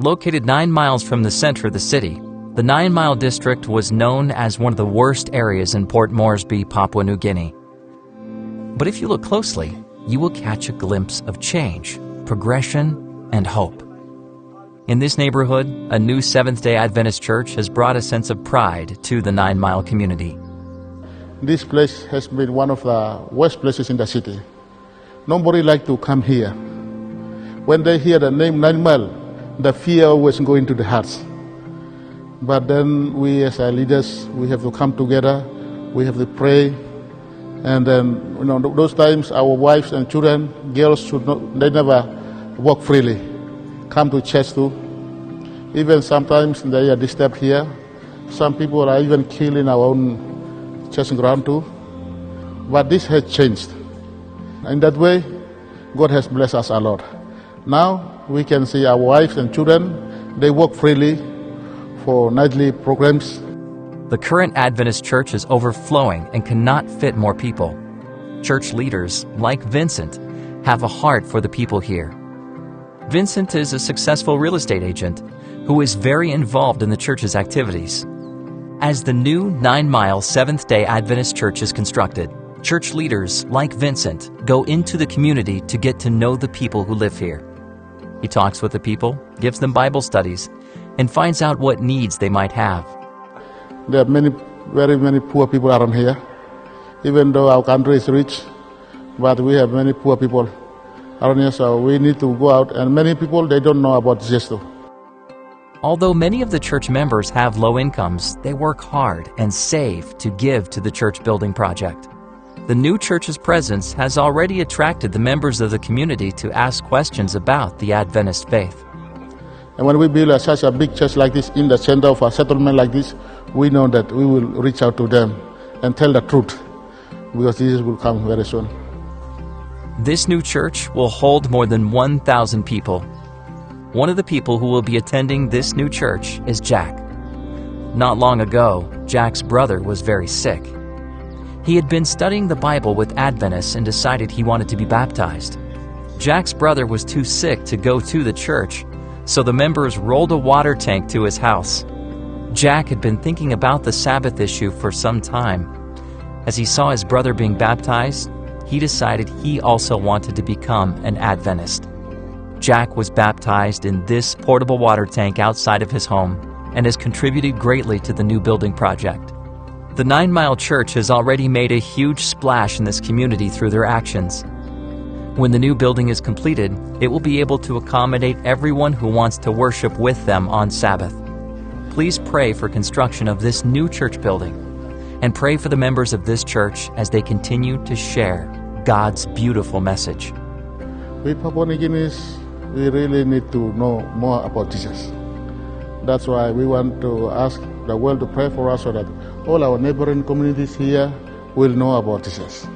Located 9 miles from the center of the city, the 9 Mile district was known as one of the worst areas in Port Moresby, Papua New Guinea. But if you look closely, you will catch a glimpse of change, progression, and hope. In this neighborhood, a new Seventh-day Adventist church has brought a sense of pride to the 9 Mile community. This place has been one of the worst places in the city. Nobody likes to come here. When they hear the name 9 Mile, the fear always goes into the hearts. But then we as our leaders, we have to come together, we have to pray, and then those times our wives and children, girls they never walk freely, come to church too. Even sometimes they are disturbed here. Some people are even killed in our own church ground too. But this has changed. In that way, God has blessed us a lot. Now we can see our wives and children, they walk freely for nightly programs. The current Adventist church is overflowing and cannot fit more people. Church leaders, like Vincent, have a heart for the people here. Vincent is a successful real estate agent who is very involved in the church's activities. As the new 9 Mile Seventh-day Adventist church is constructed, church leaders, like Vincent, go into the community to get to know the people who live here. He talks with the people, gives them Bible studies, and finds out what needs they might have. There are very many poor people around here. Even though our country is rich, but we have many poor people around here, so we need to go out. And many people, they don't know about Jesus too. Although many of the church members have low incomes, they work hard and save to give to the church building project. The new church's presence has already attracted the members of the community to ask questions about the Adventist faith. And when we build such a big church like this in the center of a settlement like this, we know that we will reach out to them and tell the truth, because Jesus will come very soon. This new church will hold more than 1,000 people. One of the people who will be attending this new church is Jack. Not long ago, Jack's brother was very sick. He had been studying the Bible with Adventists and decided he wanted to be baptized. Jack's brother was too sick to go to the church, so the members rolled a water tank to his house. Jack had been thinking about the Sabbath issue for some time. As he saw his brother being baptized, he decided he also wanted to become an Adventist. Jack was baptized in this portable water tank outside of his home and has contributed greatly to the new building project. The 9 Mile Church has already made a huge splash in this community through their actions. When the new building is completed, it will be able to accommodate everyone who wants to worship with them on Sabbath. Please pray for construction of this new church building, and pray for the members of this church as they continue to share God's beautiful message. We Papua New Guineans, we really need to know more about Jesus. That's why we want to ask the world to pray for us so that all our neighboring communities here will know about Jesus.